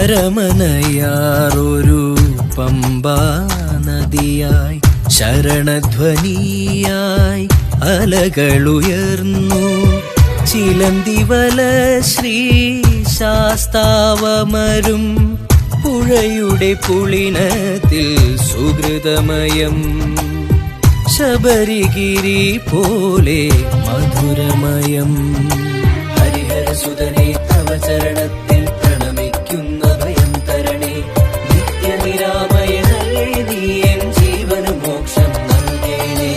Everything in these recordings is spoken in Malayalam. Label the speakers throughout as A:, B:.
A: ശരമനയാറൊരു പമ്പാ നദിയായി ശരണധ്വനിയായി അലകളുയർന്നു. ചിലന്തിവല ശ്രീ ശാസ്താവമരും പുഴയുടെ പുളിനത്തിൽ സുഹൃതമയം. ശബരിഗിരി പോലെ മധുരമയം. ഹരിഹരസുതനെ തവ ചരണത്തിൽ പ്രണമിക്കുന്ന ഭയം തരണേ. നിത്യനിരാമയനല്ലേ നീ എൻ ജീവനു മോക്ഷം നൽകേണേ.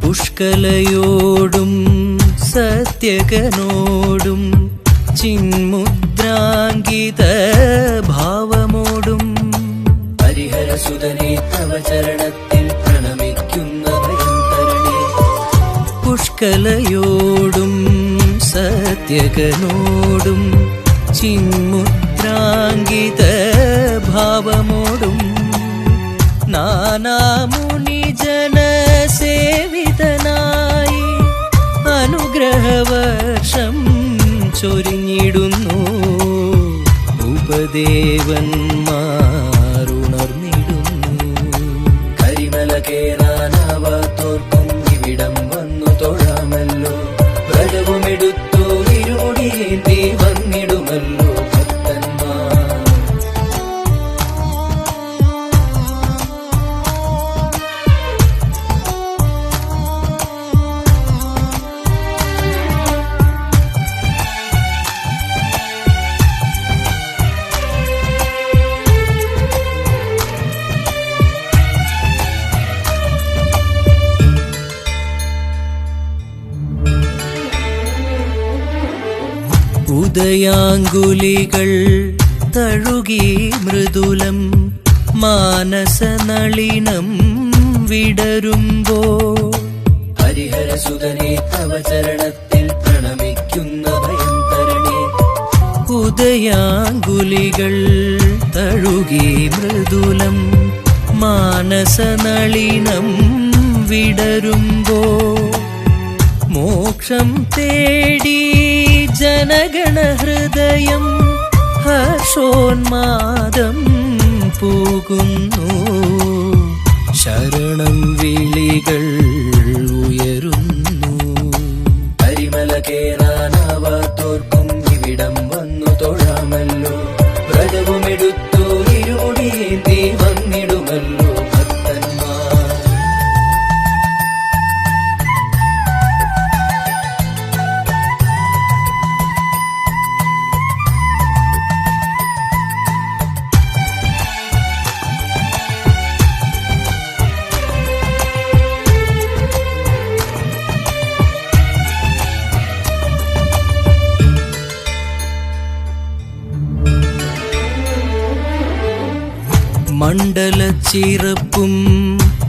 A: പുഷ്കലയോടും സത്യകനോടും ചിന്മുദ്രാങ്കിത ഭാവമോടും ഹരിഹരസുതനെ തവ ചരണത്തിൽ പ്രണമിക്കുന്ന ഭയം തരണേ. പുഷ്കലയോടും സത്യകനോടും ചിന്മുദ്രാങ്കിത ഭാവമോടും നാനാമുനി ജനസേവിതനായി അനുഗ്രഹവർഷം ചൊരിഞ്ഞിടുന്നു. ഉപദേവന്മാരുണർന്നിടുന്നു. കരിമല കേറാനാവാത്തോർക്കും ഇവിടം വന്നു തൊഴാമല്ലോ. വ്രതവുമെടുത്തു ഇരുമുടിയേന്തി വന്നിടുമല്ലോ ഭക്തന്മാർ. ഉദയാങ്കുലികൾ തഴുകി മൃദുലം മാനസനളിനം വിടരുമ്പോ ഹരിഹരസുതനെ തവ ചരണത്തിൽ പ്രണമിക്കുന്ന ഭയം തരണേ. ഉദയാങ്കുലികൾ തഴുകി മൃദുലം മാനസനളിനം വിടരുമ്പോ മോക്ഷം തേടി ജനഗണഹൃദയം ഹർഷോന്മാദം പൂകുന്നു. ശരണം വിളികൾ ഉയരുന്നു. കരിമല കേറാനാവാത്തോർക്കും ഇവിടം വന്നു തൊഴാമല്ലോ. വ്രതവുമെടുത്തു ഇരുമുടിയേന്തി വന്നിടുമല്ലോ ഭക്തന്മാർ. മണ്ഡലച്ചിറപ്പും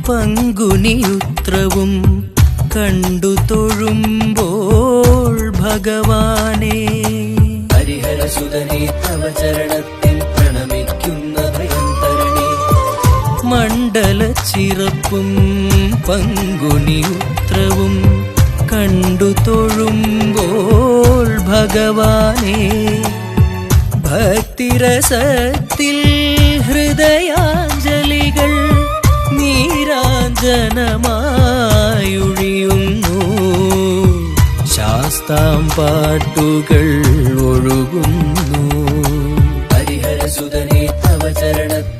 A: പങ്കുനിയുത്രവും കണ്ടു തൊഴുമ്പോൾ ഭഗവാനെ ഹരിഹരസുതനെ തവ ചരണത്തിൽ പ്രണമിക്കുന്ന ഭയം തരണേ. മണ്ഡലച്ചിറപ്പും പങ്കുനിയുത്രവും കണ്ടു തൊഴുമ്പോൾ ഭഗവാനെ ഭക്തിരസത്തിൽ ഹൃദയാഞ്ജലികൾ നീരാഞ്ജനമായൊഴിയുന്നു. ശാസ്താം പാട്ടുകൾ ഒഴുകുന്നു. ഹരിഹരസുതനെ തവ ചരണത്തിൽ